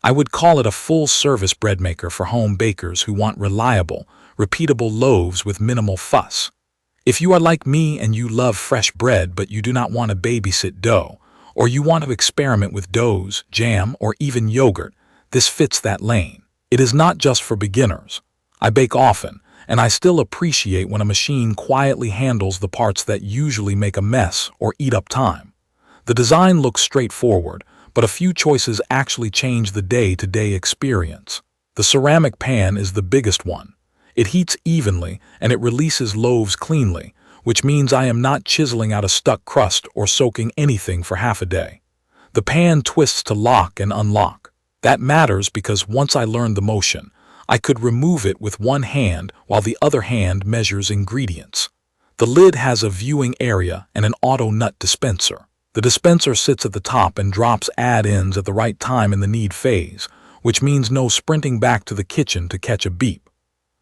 I would call it a full-service bread maker for home bakers who want reliable, repeatable loaves with minimal fuss. If you are like me and you love fresh bread but you do not want to babysit dough, or you want to experiment with doughs, jam, or even yogurt, this fits that lane. It is not just for beginners. I bake often, and I still appreciate when a machine quietly handles the parts that usually make a mess or eat up time. The design looks straightforward, but a few choices actually change the day-to-day experience. The ceramic pan is the biggest one. It heats evenly and it releases loaves cleanly, which means I am not chiseling out a stuck crust or soaking anything for half a day. The pan twists to lock and unlock. That matters because once I learned the motion, I could remove it with one hand while the other hand measures ingredients. The lid has a viewing area and an auto nut dispenser. The dispenser sits at the top and drops add-ins at the right time in the knead phase, which means no sprinting back to the kitchen to catch a beep.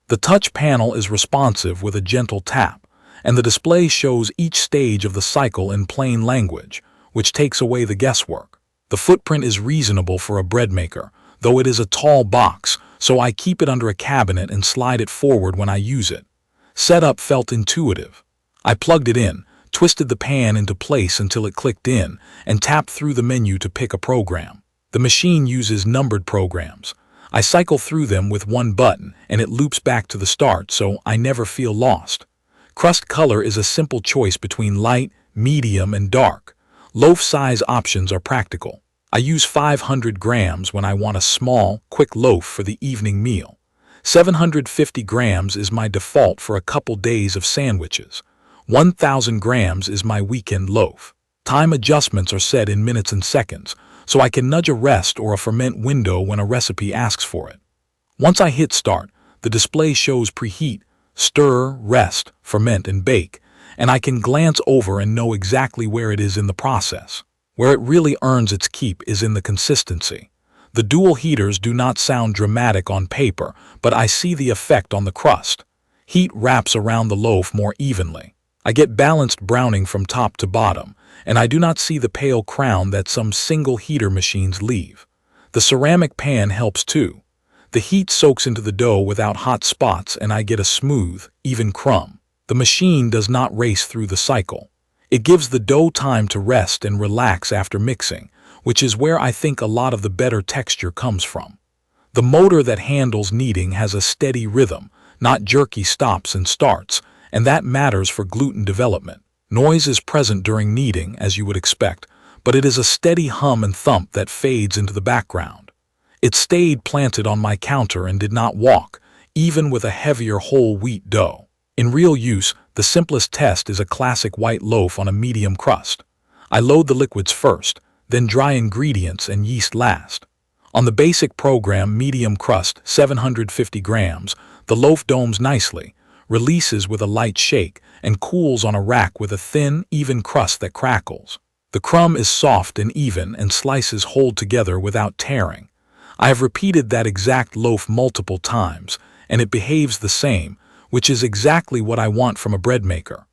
The touch panel is responsive with a gentle tap, and the display shows each stage of the cycle in plain language, which takes away the guesswork. The footprint is reasonable for a bread maker, though it is a tall box, so I keep it under a cabinet and slide it forward when I use it. Setup felt intuitive. I plugged it in, twisted the pan into place until it clicked in, and tapped through the menu to pick a program. The machine uses numbered programs. I cycle through them with one button, and it loops back to the start, so I never feel lost. Crust color is a simple choice between light, medium, and dark. Loaf size options are practical. I use 500 grams when I want a small, quick loaf for the evening meal. 750 grams is my default for a couple days of sandwiches. 1,000 grams is my weekend loaf. Time adjustments are set in minutes and seconds, so I can nudge a rest or a ferment window when a recipe asks for it. Once I hit start, the display shows preheat, stir, rest, ferment, and bake, and I can glance over and know exactly where it is in the process. Where it really earns its keep is in the consistency. The dual heaters do not sound dramatic on paper, but I see the effect on the crust. Heat wraps around the loaf more evenly. I get balanced browning from top to bottom, and I do not see the pale crown that some single heater machines leave. The ceramic pan helps too. The heat soaks into the dough without hot spots and I get a smooth, even crumb. The machine does not race through the cycle. It gives the dough time to rest and relax after mixing, which is where I think a lot of the better texture comes from. The motor that handles kneading has a steady rhythm, not jerky stops and starts, and that matters for gluten development. Noise is present during kneading, as you would expect, but it is a steady hum and thump that fades into the background. It stayed planted on my counter and did not walk, even with a heavier whole wheat dough. In real use, the simplest test is a classic white loaf on a medium crust. I load the liquids first, then dry ingredients and yeast last. On the basic program medium crust, 750 grams, the loaf domes nicely, releases with a light shake, and cools on a rack with a thin, even crust that crackles. The crumb is soft and even and slices hold together without tearing. I have repeated that exact loaf multiple times, and it behaves the same, which is exactly what I want from a bread maker.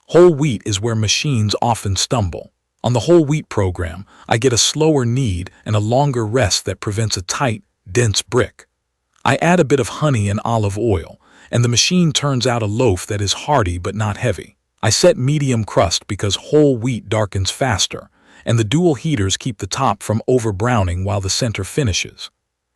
Whole wheat is where machines often stumble. On the whole wheat program, I get a slower knead and a longer rest that prevents a tight, dense brick. I add a bit of honey and olive oil, and the machine turns out a loaf that is hearty but not heavy. I set medium crust because whole wheat darkens faster, and the dual heaters keep the top from over-browning while the center finishes.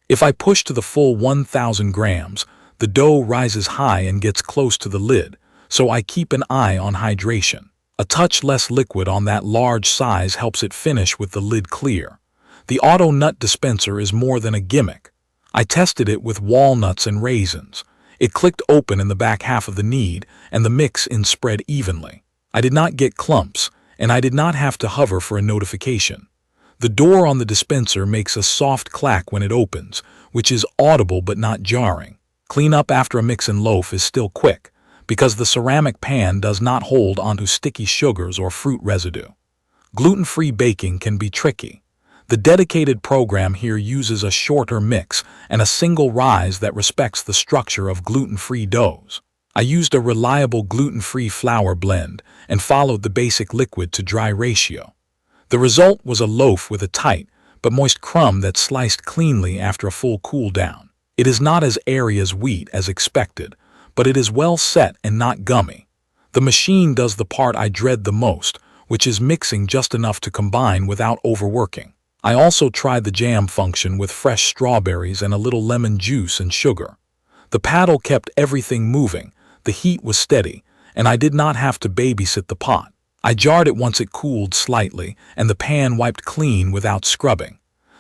If I push to the full 1,000 grams, the dough rises high and gets close to the lid, so I keep an eye on hydration. A touch less liquid on that large size helps it finish with the lid clear. The auto nut dispenser is more than a gimmick. I tested it with walnuts and raisins. It clicked open in the back half of the knead, and the mix-in spread evenly. I did not get clumps, and I did not have to hover for a notification. The door on the dispenser makes a soft clack when it opens, which is audible but not jarring. Cleanup after a mix-in loaf is still quick, because the ceramic pan does not hold onto sticky sugars or fruit residue. Gluten-free baking can be tricky. The dedicated program here uses a shorter mix and a single rise that respects the structure of gluten-free doughs. I used a reliable gluten-free flour blend and followed the basic liquid to dry ratio. The result was a loaf with a tight, but moist crumb that's sliced cleanly after a full cool down. It is not as airy as wheat as expected, but it is well set and not gummy. The machine does the part I dread the most, which is mixing just enough to combine without overworking. I also tried the jam function with fresh strawberries and a little lemon juice and sugar. The paddle kept everything moving, the heat was steady, and I did not have to babysit the pot. I jarred it once it cooled slightly, and the pan wiped clean without scrubbing.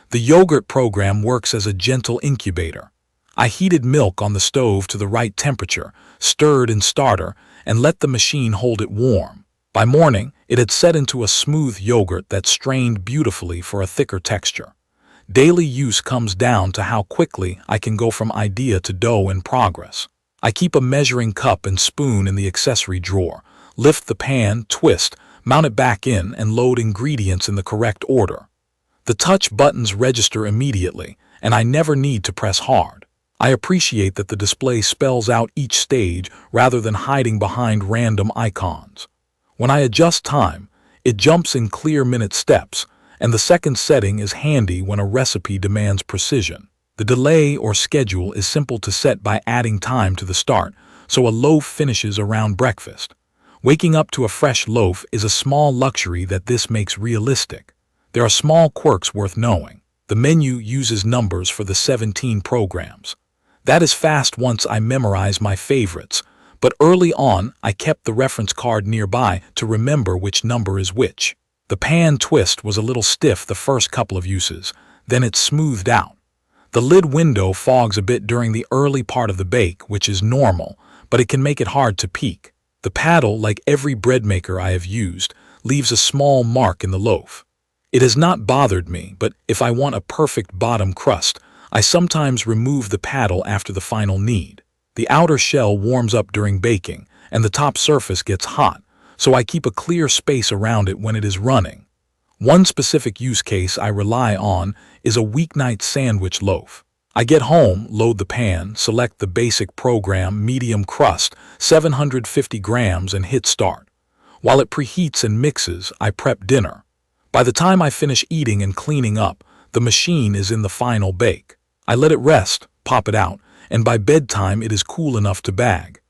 The yogurt program works as a gentle incubator. I heated milk on the stove to the right temperature, stirred in starter, and let the machine hold it warm. By morning, it had set into a smooth yogurt that strained beautifully for a thicker texture. Daily use comes down to how quickly I can go from idea to dough in progress. I keep a measuring cup and spoon in the accessory drawer, lift the pan, twist, mount it back in, and load ingredients in the correct order. The touch buttons register immediately, and I never need to press hard. I appreciate that the display spells out each stage rather than hiding behind random icons. When I adjust time, it jumps in clear minute steps, and the second setting is handy when a recipe demands precision. The delay or schedule is simple to set by adding time to the start, so a loaf finishes around breakfast. Waking up to a fresh loaf is a small luxury that this makes realistic. There are small quirks worth knowing. The menu uses numbers for the 17 programs. That is fast once I memorize my favorites, but early on I kept the reference card nearby to remember which number is which. The pan twist was a little stiff the first couple of uses, then it smoothed out. The lid window fogs a bit during the early part of the bake, which is normal, but it can make it hard to peek. The paddle, like every bread maker I have used, leaves a small mark in the loaf. It has not bothered me, but if I want a perfect bottom crust, I sometimes remove the paddle after the final knead. The outer shell warms up during baking, and the top surface gets hot, so I keep a clear space around it when it is running. One specific use case I rely on is a weeknight sandwich loaf. I get home, load the pan, select the basic program medium crust, 750 grams, and hit start. While it preheats and mixes, I prep dinner. By the time I finish eating and cleaning up, the machine is in the final bake. I let it rest, pop it out, and by bedtime it is cool enough to bag.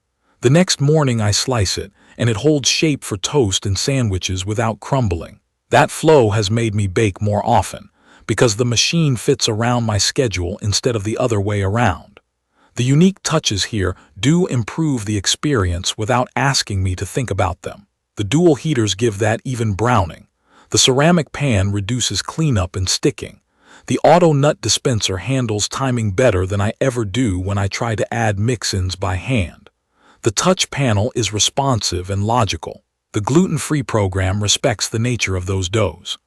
The next morning I slice it, and it holds shape for toast and sandwiches without crumbling. That flow has made me bake more often, because the machine fits around my schedule instead of the other way around. The unique touches here do improve the experience without asking me to think about them. The dual heaters give that even browning. The ceramic pan reduces cleanup and sticking. The auto nut dispenser handles timing better than I ever do when I try to add mix-ins by hand. The touch panel is responsive and logical. The gluten-free program respects the nature of those doughs.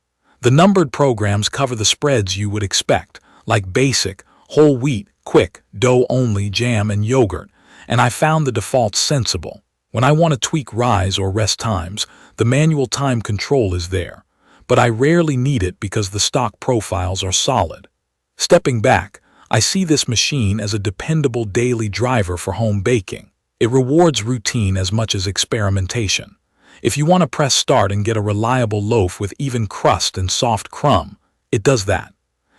The numbered programs cover the spreads you would expect, like basic, whole wheat, quick, dough-only, jam, and yogurt, and I found the defaults sensible. When I want to tweak rise or rest times, the manual time control is there, but I rarely need it because the stock profiles are solid. Stepping back, I see this machine as a dependable daily driver for home baking. It rewards routine as much as experimentation. If you want to press start and get a reliable loaf with even crust and soft crumb, it does that.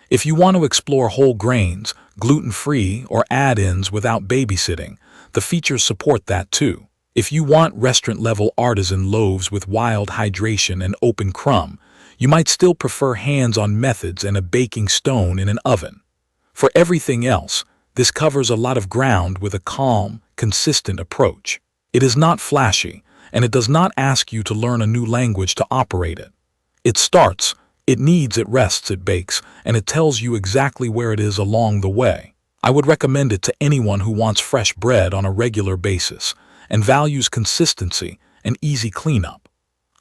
If you want to explore whole grains, gluten-free, or add-ins without babysitting, the features support that too. If you want restaurant-level artisan loaves with wild hydration and open crumb, you might still prefer hands-on methods and a baking stone in an oven. For everything else, this covers a lot of ground with a calm, consistent approach. It is not flashy, and it does not ask you to learn a new language to operate it. It starts, it kneads, it rests, it bakes, and it tells you exactly where it is along the way. I would recommend it to anyone who wants fresh bread on a regular basis and values consistency and easy cleanup.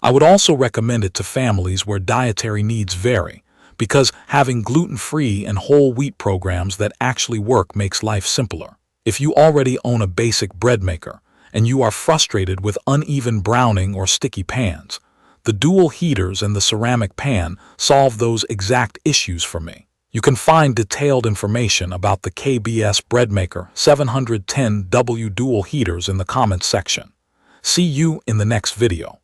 I would also recommend it to families where dietary needs vary, because having gluten-free and whole wheat programs that actually work makes life simpler. If you already own a basic bread maker and you are frustrated with uneven browning or sticky pans, the dual heaters and the ceramic pan solve those exact issues for me. You can find detailed information about the KBS Bread Maker 710W dual heaters in the comments section. See you in the next video.